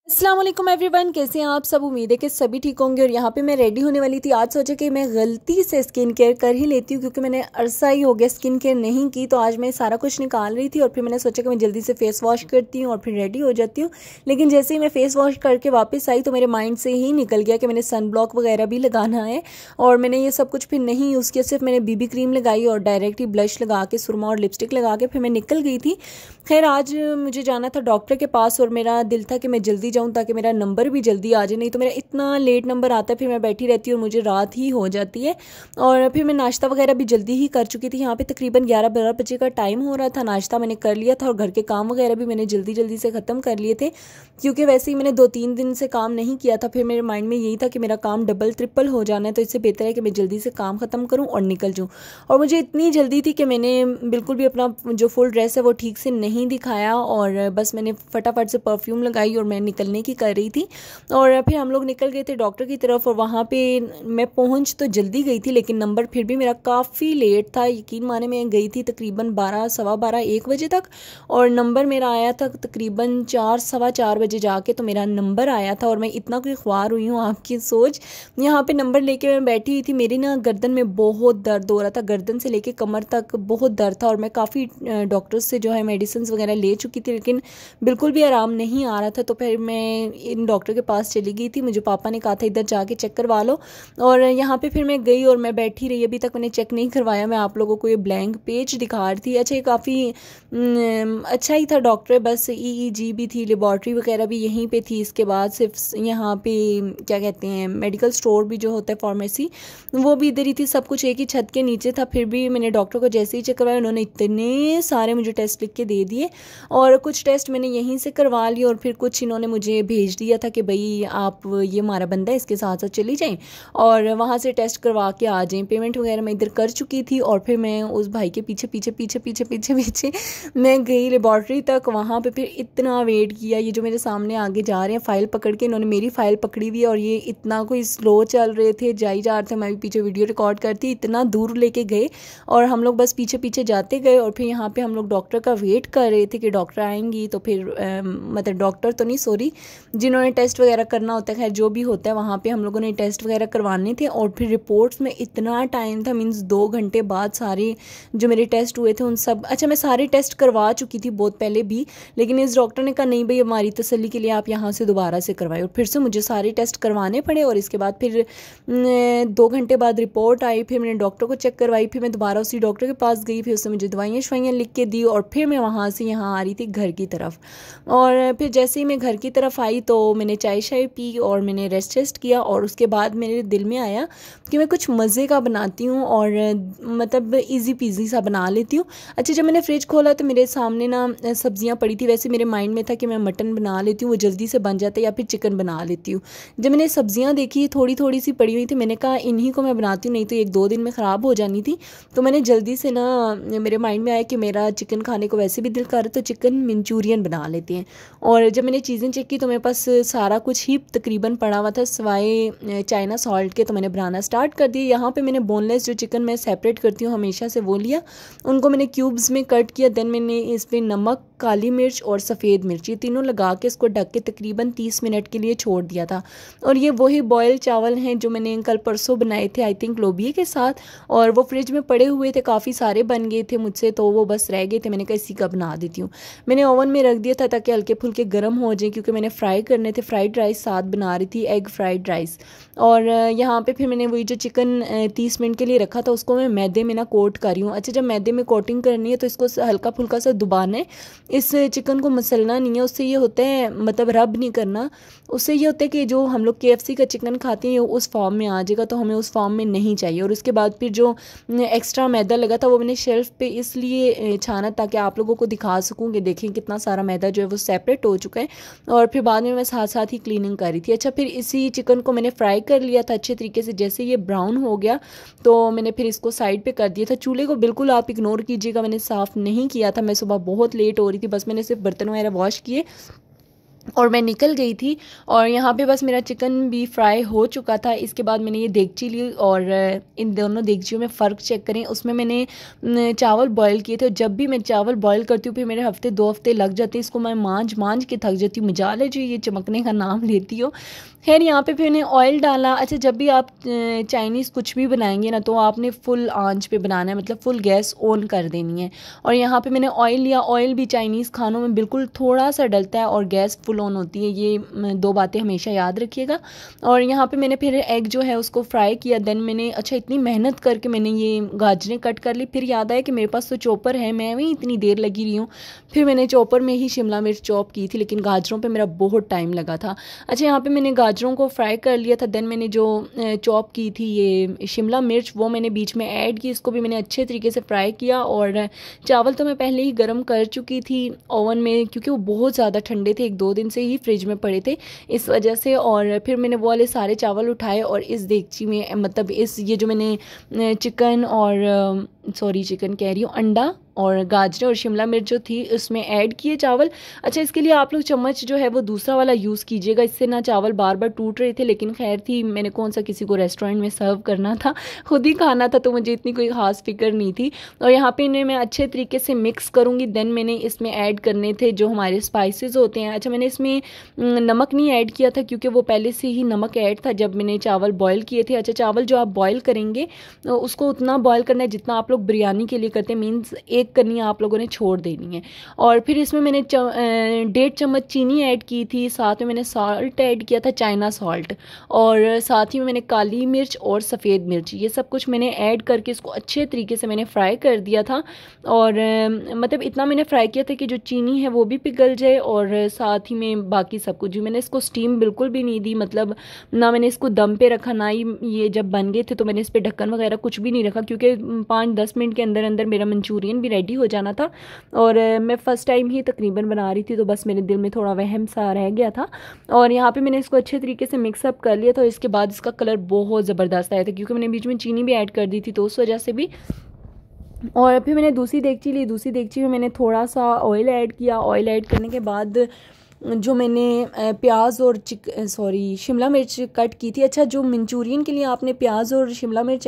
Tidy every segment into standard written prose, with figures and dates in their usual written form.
अस्सलाम वालेकुम एवरीवन, कैसे हैं आप सब। उम्मीद है कि सभी ठीक होंगे। और यहाँ पे मैं रेडी होने वाली थी। आज सोचा कि मैं गलती से स्किन केयर कर ही लेती हूँ, क्योंकि मैंने अरसा ही हो गया स्किन केयर नहीं की। तो आज मैं सारा कुछ निकाल रही थी और फिर मैंने सोचा कि मैं जल्दी से फेस वॉश करती हूँ और फिर रेडी हो जाती हूँ। लेकिन जैसे ही मैं फेस वॉश करके वापस आई तो मेरे माइंड से ही निकल गया कि मैंने सन ब्लॉक वगैरह भी लगाना है। और मैंने ये सब कुछ फिर नहीं यूज़ किया, सिर्फ मैंने बीबी क्रीम लगाई और डायरेक्ट ही ब्लश लगा के, सुरमा और लिपस्टिक लगा के फिर मैं निकल गई थी। खैर, आज मुझे जाना था डॉक्टर के पास और मेरा दिल था कि मैं जल्दी जाऊं ताकि मेरा नंबर भी जल्दी आ जाए, नहीं तो मेरा इतना लेट नंबर आता है, फिर मैं बैठी रहती हूँ और मुझे रात ही हो जाती है। और फिर मैं नाश्ता वगैरह भी जल्दी ही कर चुकी थी। यहाँ पे तकरीबन 11-12 बजे का टाइम हो रहा था। नाश्ता मैंने कर लिया था और घर के काम वगैरह भी मैंने जल्दी जल्दी से ख़त्म कर लिए थे, क्योंकि वैसे ही मैंने 2-3 दिन से काम नहीं किया था। फिर मेरे माइंड में यही था कि मेरा काम डबल ट्रिपल हो जाना है, तो इससे बेहतर है कि मैं जल्दी से काम ख़त्म करूँ और निकल जाऊँ। और मुझे इतनी जल्दी थी कि मैंने बिल्कुल भी अपना जो फुल ड्रेस है वो ठीक से नहीं दिखाया और बस मैंने फटाफट से परफ्यूम लगाई और मैं निकलने की कर रही थी। और फिर हम लोग निकल गए थे डॉक्टर की तरफ। और वहाँ पे मैं पहुँच तो जल्दी गई थी, लेकिन नंबर फिर भी मेरा काफ़ी लेट था। यकीन माने, मैं गई थी तकरीबन 12, सवा 12, 1 बजे तक, और नंबर मेरा आया था तकरीबन 4, सवा 4 बजे जाके तो मेरा नंबर आया था। और मैं इतना कोई ख्वार हुई हूँ, आपकी सोच। यहाँ पे नंबर लेके मैं बैठी हुई थी, मेरी ना गर्दन में बहुत दर्द हो रहा था, गर्दन से लेके कमर तक बहुत दर्द था। और मैं काफ़ी डॉक्टर्स से जो है मेडिसिन वगैरह ले चुकी थी, लेकिन बिल्कुल भी आराम नहीं आ रहा था। तो फिर मैं इन डॉक्टर के पास चली गई थी। मुझे पापा ने कहा था इधर जाके चेक करवा लो, और यहाँ पे फिर मैं गई और मैं बैठी रही। अभी तक मैंने चेक नहीं करवाया। मैं आप लोगों को ये ब्लैंक पेज दिखा रही थी। अच्छा, ये काफ़ी अच्छा ही था डॉक्टर, बस ईईजी भी थी, लेबॉर्ट्री वगैरह भी यहीं पे थी। इसके बाद सिर्फ यहाँ पे क्या कहते हैं, मेडिकल स्टोर भी जो होता है, फार्मेसी, वो भी इधर ही थी। सब कुछ एक ही छत के नीचे था। फिर भी मैंने डॉक्टर को जैसे ही चेक करवाया, उन्होंने इतने सारे मुझे टेस्ट लिख के दे दिए, और कुछ टेस्ट मैंने यहीं से करवा लिए और फिर कुछ इन्होंने मुझे भेज दिया था कि भाई आप, ये हमारा बंदा है, इसके साथ साथ चली जाएं और वहाँ से टेस्ट करवा के आ जाएं। पेमेंट वगैरह मैं इधर कर चुकी थी और फिर मैं उस भाई के पीछे पीछे पीछे पीछे पीछे पीछे मैं गई लेबॉर्ट्री तक। वहाँ पे फिर इतना वेट किया। ये जो मेरे सामने आगे जा रहे हैं फ़ाइल पकड़ के, इन्होंने मेरी फ़ाइल पकड़ी हुई है और ये इतना कोई स्लो चल रहे थे, जाई जा रहे थे। मैं भी पीछे वीडियो रिकॉर्ड करती, इतना दूर लेके गए और हम लोग बस पीछे पीछे जाते गए। और फिर यहाँ पे हम लोग डॉक्टर का वेट कर रहे थे कि डॉक्टर आएंगी तो फिर मतलब डॉक्टर तो नहीं, सॉरी, जिन्होंने टेस्ट वगैरह करना होता है, खैर जो भी होता है, वहाँ पे हम लोगों ने टेस्ट वगैरह करवाने थे। और फिर रिपोर्ट्स में इतना टाइम था, मीन्स 2 घंटे बाद सारे जो मेरे टेस्ट हुए थे उन सब, अच्छा मैं सारे टेस्ट करवा चुकी थी बहुत पहले भी, लेकिन इस डॉक्टर ने कहा नहीं भाई, हमारी तसल्ली के लिए आप यहाँ से दोबारा से करवाएं। और फिर से मुझे सारे टेस्ट करवाने पड़े। और इसके बाद फिर 2 घंटे बाद रिपोर्ट आई। फिर मैंने डॉक्टर को चेक करवाई। फिर मैं दोबारा उसी डॉक्टर के पास गई। फिर उसने मुझे दवाइयाँ शवाइयाँ लिख के दी और फिर मैं वहाँ से यहाँ आ रही थी घर की तरफ। और फिर जैसे ही मैं घर की तरफ आई तो मैंने चाय शाय पी और मैंने रेस्ट किया। और उसके बाद मेरे दिल में आया कि मैं कुछ मज़े का बनाती हूँ और मतलब इजी पीजी सा बना लेती हूँ। अच्छा, जब मैंने फ्रिज खोला तो मेरे सामने ना सब्जियाँ पड़ी थी। वैसे मेरे माइंड में था कि मैं मटन बना लेती हूँ, वो जल्दी से बन जाता है, या फिर चिकन बना लेती हूँ। जब मैंने सब्जियाँ देखी थोड़ी थोड़ी सी पड़ी हुई थी, मैंने कहा इन्हीं को मैं बनाती हूँ, नहीं तो 1-2 दिन में ख़राब हो जानी थी। तो मैंने जल्दी से ना, मेरे माइंड में आया कि मेरा चिकन खाने को वैसे भी दिल कर रहा है, तो चिकन मंचूरियन बना लेते हैं। और जब मैंने चीज़ें चेक की तो मेरे पास सारा कुछ ही तकरीबन पड़ा हुआ था सिवाय चाइना सॉल्ट के, तो मैंने बनाना स्टार्ट कर दिया। यहाँ पे मैंने बोनलेस जो चिकन मैं सेपरेट करती हूँ हमेशा से, वो लिया, उनको मैंने क्यूब्स में कट किया। देन मैंने इस पर नमक, काली मिर्च और सफ़ेद मिर्च, ये तीनों लगा के इसको ढक के तकरीबन 30 मिनट के लिए छोड़ दिया था। और ये वही बॉयल चावल हैं जो मैंने कल परसों बनाए थे, आई थिंक लोबिये के साथ, और वो फ्रिज में पड़े हुए थे, काफ़ी सारे बन गए थे मुझसे, तो वो बस रह गए थे। मैंने कहा इसी का बना देती हूँ। मैंने ओवन में रख दिया था ताकि हल्के फुल्के गर्म हो जाए, क्योंकि मैंने फ्राई करने थे। फ्राइड राइस साथ बना रही थी, एग फ्राइड राइस। और यहाँ पे फिर मैंने वही जो चिकन 30 मिनट के लिए रखा था उसको मैं मैदे में ना कोट कर रही हूँ। अच्छा, जब मैदे में कोटिंग करनी है तो इसको हल्का फुल्का सा दुबाना है, इस चिकन को मसलना नहीं है। उससे ये होता है, मतलब रब नहीं करना, उससे ये होता है कि जो हम लोग KFC का चिकन खाते हैं उस फॉर्म में आ जाएगा, तो हमें उस फॉर्म में नहीं चाहिए। और उसके बाद फिर जो एक्स्ट्रा मैदा लगा था वो मैंने शेल्फ पे इसलिए छाना ताकि आप लोगों को दिखा सकूँ कि देखें कितना सारा मैदा जो है वो सेपरेट हो चुका है। और फिर बाद में मैं साथ साथ ही क्लीनिंग कर रही थी। अच्छा, फिर इसी चिकन को मैंने फ्राई कर लिया था अच्छे तरीके से। जैसे ये ब्राउन हो गया तो मैंने फिर इसको साइड पे कर दिया था। चूल्हे को बिल्कुल आप इग्नोर कीजिएगा, मैंने साफ़ नहीं किया था, मैं सुबह बहुत लेट हो रही थी, बस मैंने सिर्फ बर्तन वगैरह वॉश किए और मैं निकल गई थी। और यहाँ पे बस मेरा चिकन भी फ्राई हो चुका था। इसके बाद मैंने ये देगची ली और इन दोनों देगचियों में फ़र्क चेक करें। उसमें मैंने चावल बॉईल किए थे, और जब भी मैं चावल बॉईल करती हूँ फिर मेरे हफ्ते 2 हफ्ते लग जाते हैं। इसको मैं मांझ के थक जाती हूँ। मजाल है जो ये चमकने का नाम लेती हो। खैर यहाँ पे फिर मैंने ऑयल डाला। अच्छा, जब भी आप चाइनीज़ कुछ भी बनाएंगे ना तो आपने फुल आंच पे बनाना है, मतलब फुल गैस ऑन कर देनी है। और यहाँ पे मैंने ऑयल लिया। ऑयल भी चाइनीज़ खानों में बिल्कुल थोड़ा सा डलता है और गैस फुल ऑन होती है। ये 2 बातें हमेशा याद रखिएगा। और यहाँ पे मैंने फिर एग जो है उसको फ्राई किया। देन मैंने अच्छा इतनी मेहनत करके मैंने ये गाजरें कट कर ली। फिर याद आया कि मेरे पास तो चॉपर है, मैं भी इतनी देर लगी रही हूँ। फिर मैंने चॉपर में ही शिमला मिर्च चॉप की थी, लेकिन गाजरों पर मेरा बहुत टाइम लगा था। अच्छा, यहाँ पर मैंने गाजरों को फ्राई कर लिया था। देन मैंने जो चॉप की थी ये शिमला मिर्च वो मैंने बीच में ऐड की। इसको भी मैंने अच्छे तरीके से फ्राई किया। और चावल तो मैं पहले ही गर्म कर चुकी थी ओवन में, क्योंकि वो बहुत ज़्यादा ठंडे थे, 1-2 दिन से ही फ्रिज में पड़े थे इस वजह से। और फिर मैंने वो वाले सारे चावल उठाए और इस देगची में, मतलब ये जो मैंने चिकन और चिकन कह रही हूँ, अंडा और गाजर और शिमला मिर्च जो थी उसमें ऐड किए चावल। अच्छा, इसके लिए आप लोग चम्मच जो है वो दूसरा वाला यूज़ कीजिएगा, इससे ना चावल बार बार टूट रहे थे। लेकिन खैर थी, मैंने कौन सा किसी को रेस्टोरेंट में सर्व करना था, खुद ही खाना था, तो मुझे इतनी कोई ख़ास फिक्र नहीं थी। और यहाँ पे इन्हें मैं अच्छे तरीके से मिक्स करूँगी। देन मैंने इसमें ऐड करने थे जो हमारे स्पाइसेस होते हैं। अच्छा, मैंने इसमें नमक नहीं ऐड किया था क्योंकि वो पहले से ही नमक ऐड था जब मैंने चावल बॉयल किए थे। अच्छा, चावल जो आप बॉयल करेंगे उसको उतना बॉयल करना है जितना आप लोग बिरयानी के लिए करते हैं, मीन्स 1 कनी आप लोगों ने छोड़ देनी है। और फिर इसमें मैंने 1.5 चम्मच चीनी ऐड की थी। साथ में मैंने सॉल्ट ऐड किया था, चाइना सॉल्ट। और साथ ही में मैंने काली मिर्च और सफ़ेद मिर्च, ये सब कुछ मैंने ऐड करके इसको अच्छे तरीके से मैंने फ्राई कर दिया था। और मतलब इतना मैंने फ्राई किया था कि जो चीनी है वो भी पिघल जाए, और साथ ही में बाकी सब कुछ। मैंने इसको स्टीम बिल्कुल भी नहीं दी, मतलब ना मैंने इसको दम पे रखा, ना ही ये जब बन गए थे तो मैंने इस पर ढक्कन वगैरह कुछ भी नहीं रखा, क्योंकि 5-10 मिनट के अंदर अंदर मेरा मंचूरियन भी रेडी हो जाना था। और मैं फ़र्स्ट टाइम ही तकरीबन बना रही थी, तो बस मेरे दिल में थोड़ा वहम सा रह गया था। और यहाँ पे मैंने इसको अच्छे तरीके से मिक्सअप कर लिया था। इसके बाद इसका कलर बहुत ज़बरदस्त आया था, क्योंकि मैंने बीच में चीनी भी ऐड कर दी थी, तो उस वजह से भी। और फिर मैंने दूसरी देगची ली। दूसरी देगची में मैंने थोड़ा सा ऑयल ऐड किया। ऑयल ऐड करने के बाद जो मैंने प्याज और शिमला मिर्च कट की थी। अच्छा, जो मंचूरियन के लिए आपने प्याज और शिमला मिर्च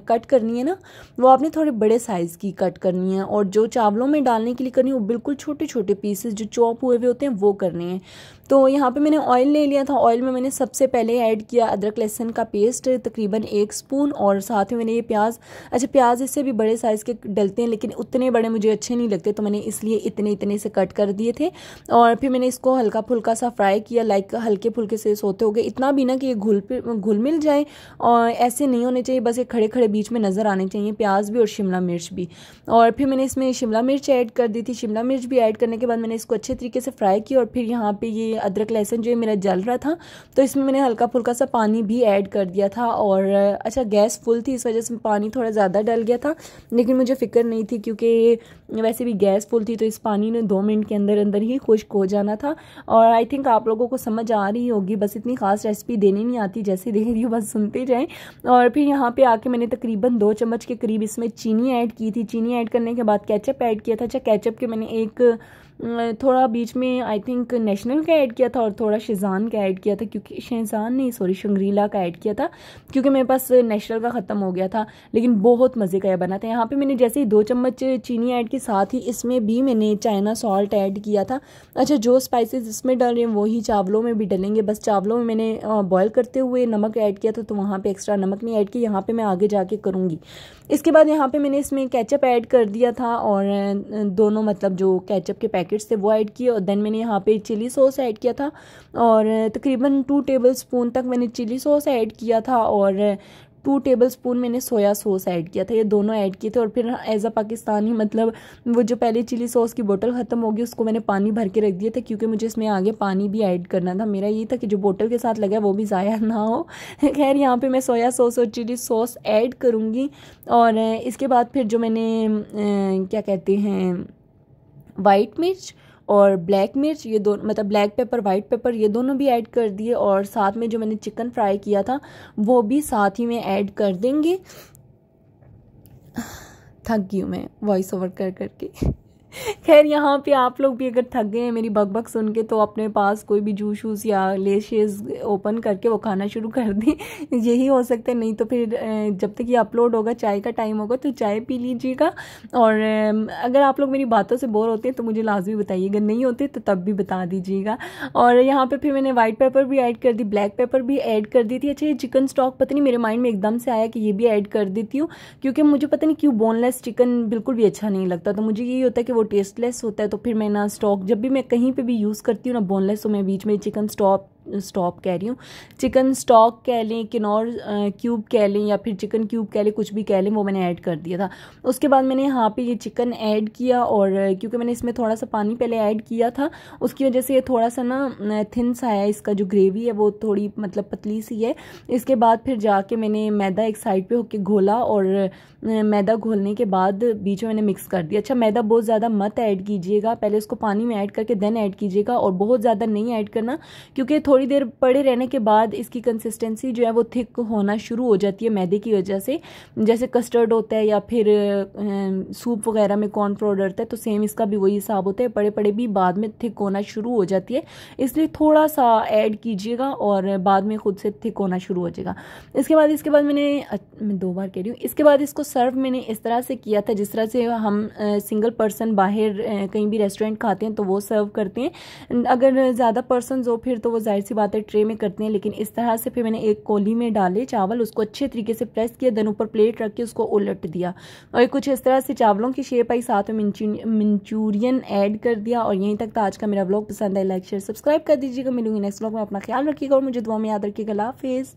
कट करनी है ना, वो आपने थोड़े बड़े साइज़ की कट करनी है। और जो चावलों में डालने के लिए करनी है वो बिल्कुल छोटे छोटे पीसेस जो चॉप हुए हुए होते हैं वो करने हैं। तो यहाँ पे मैंने ऑयल ले लिया था। ऑयल में मैंने सबसे पहले ऐड किया अदरक लहसुन का पेस्ट तकरीबन 1 स्पून, और साथ में मैंने ये प्याज। अच्छा, प्याज इससे भी बड़े साइज़ के डलते हैं, लेकिन उतने बड़े मुझे अच्छे नहीं लगते, तो मैंने इसलिए इतने इतने से कट कर दिए थे। और फिर मैंने इसको हल्का फुल्का सा फ्राई किया, लाइक हल्के फुल्के से सोते हो गए, इतना भी ना कि ये घुल मिल जाए, और ऐसे नहीं होने चाहिए, बस ये खड़े खड़े बीच में नज़र आने चाहिए, प्याज भी और शिमला मिर्च भी। और फिर मैंने इसमें शिमला मिर्च ऐड कर दी थी। शिमला मिर्च भी ऐड करने के बाद मैंने इसको अच्छे तरीके से फ्राई किया। और फिर यहाँ पे ये अदरक लहसुन जो मेरा जल रहा था, तो इसमें मैंने हल्का फुल्का सा पानी भी ऐड कर दिया था। और अच्छा, गैस फुल थी, इस वजह से पानी थोड़ा ज़्यादा डल गया था, लेकिन मुझे फ़िक्र नहीं थी क्योंकि वैसे भी गैस फुल थी, तो इस पानी ने 2 मिनट के अंदर अंदर ही खुश्क हो जाना था। और आई थिंक आप लोगों को समझ आ रही होगी, बस इतनी ख़ास रेसिपी देनी नहीं आती, जैसे दे रही हूँ बस सुनते जाएं। और फिर यहाँ पे आके मैंने तकरीबन 2 चम्मच के करीब इसमें चीनी ऐड की थी। चीनी ऐड करने के बाद केचप ऐड किया था। अच्छा, केचप के मैंने एक थोड़ा बीच में आई थिंक नेशनल का ऐड किया था और थोड़ा शेज़ान का ऐड किया था, क्योंकि शंग्रीला का ऐड किया था, क्योंकि मेरे पास नेशनल का ख़त्म हो गया था। लेकिन बहुत मज़े का बना था। यहाँ पे मैंने जैसे ही 2 चम्मच चीनी ऐड की, साथ ही इसमें भी मैंने चाइना सॉल्ट ऐड किया था। अच्छा, जो स्पाइसेस इसमें डल रहे हैं वही चावलों में भी डलेंगे। बस चावलों में मैंने बॉयल करते हुए नमक ऐड किया था, तो वहाँ पर एक्स्ट्रा नमक नहीं ऐड किया, यहाँ पर मैं आगे जाके करूँगी। इसके बाद यहाँ पे मैंने इसमें केचप ऐड कर दिया था, और दोनों मतलब जो केचप के पैकेट्स थे वो ऐड किए। और देन मैंने यहाँ पे चिली सॉस ऐड किया था, और तकरीबन 2 टेबलस्पून तक मैंने चिली सॉस ऐड किया था, और 2 टेबलस्पून मैंने सोया सॉस ऐड किया था। ये दोनों ऐड किए थे। और फिर एज अ पाकिस्तानी, मतलब वो जो पहले चिली सॉस की बोतल ख़त्म होगी उसको मैंने पानी भर के रख दिया था, क्योंकि मुझे इसमें आगे पानी भी ऐड करना था। मेरा ये था कि जो बोतल के साथ लगा वो भी ज़ाया ना हो। खैर, यहाँ पे मैं सोया सॉस और चिली सॉस ऐड करूँगी। और इसके बाद फिर जो मैंने क्या कहते हैं, वाइट मिर्च और ब्लैक मिर्च, ये दोनों, मतलब ब्लैक पेपर वाइट पेपर, ये दोनों भी ऐड कर दिए। और साथ में जो मैंने चिकन फ्राई किया था वो भी साथ ही में ऐड कर देंगे। थक गई हूँ मैं वॉइस ओवर कर करके। खैर यहाँ पे आप लोग भी अगर थक गए हैं मेरी बकबक सुन के तो अपने पास कोई भी जूस शूस या लेशेस ओपन करके वो खाना शुरू कर दी। यही हो सकता है, नहीं तो फिर जब तक ये अपलोड होगा चाय का टाइम होगा तो चाय पी लीजिएगा। और अगर आप लोग मेरी बातों से बोर होते हैं तो मुझे लाजमी बताइएगा, नहीं होते तो तब भी बता दीजिएगा। और यहाँ पे फिर मैंने वाइट पेपर भी ऐड कर दी, ब्लैक पेपर भी ऐड कर दी थी। अच्छा ये चिकन स्टॉक पता नहीं मेरे माइंड में एकदम से आया कि ये भी ऐड कर देती हूँ, क्योंकि मुझे पता नहीं क्यों बोनलेस चिकन बिल्कुल भी अच्छा नहीं लगता। तो मुझे यही होता है कि वो टेस्टलेस होता है, तो फिर मैं ना स्टॉक जब भी मैं कहीं पे भी यूज़ करती हूँ ना बोनलेस, तो मैं बीच में चिकन स्टॉक कह रही हूँ, चिकन स्टॉक कह लें, किनौर क्यूब कह लें या फिर चिकन क्यूब कह लें, कुछ भी कह लें, वो मैंने ऐड कर दिया था। उसके बाद मैंने यहाँ पे ये चिकन ऐड किया, और क्योंकि मैंने इसमें थोड़ा सा पानी पहले ऐड किया था उसकी वजह से ये थोड़ा सा ना थिन सा है, इसका जो ग्रेवी है वो थोड़ी मतलब पतली सी है। इसके बाद फिर जाके मैंने मैदा एक साइड पे होके घोला, और मैदा घोलने के बाद बीच में मैंने मिक्स कर दिया। अच्छा मैदा बहुत ज़्यादा मत ऐड कीजिएगा, पहले उसको पानी में ऐड करके देन ऐड कीजिएगा, और बहुत ज़्यादा नहीं ऐड करना, क्योंकि थोड़ी देर पड़े रहने के बाद इसकी कंसिस्टेंसी जो है वो थिक होना शुरू हो जाती है मैदे की वजह से। जैसे कस्टर्ड होता है या फिर सूप वगैरह में कॉर्नफ्लोर डलता है, तो सेम इसका भी वही हिसाब होता है, पड़े पड़े भी बाद में थिक होना शुरू हो जाती है, इसलिए थोड़ा सा ऐड कीजिएगा और बाद में खुद से थिक होना शुरू हो जाएगा। इसके बाद मैं 2 बार कह रही हूँ, इसके बाद इसको सर्व मैंने इस तरह से किया था जिस तरह से हम सिंगल पर्सन बाहर कहीं भी रेस्टोरेंट खाते हैं तो वो सर्व करते हैं। अगर ज़्यादा पर्सन हो फिर तो वो जाहिर सी बात है ट्रे में करते हैं, लेकिन इस तरह से फिर मैंने एक कोली में डाले चावल, उसको अच्छे तरीके से प्रेस किया, देन ऊपर प्लेट रख के उसको उलट दिया, और कुछ इस तरह से चावलों की शेप आई, साथ में मंचूरियन ऐड कर दिया। और यहीं तक था आज का मेरा व्लॉग। पसंद है लाइक शेयर सब्सक्राइब कर दीजिएगा। मिलूंगी नेक्स्ट व्लॉग में, अपना ख्याल रखिएगा और मुझे दुआ में याद रखिएगा। अल्लाह हाफिज़।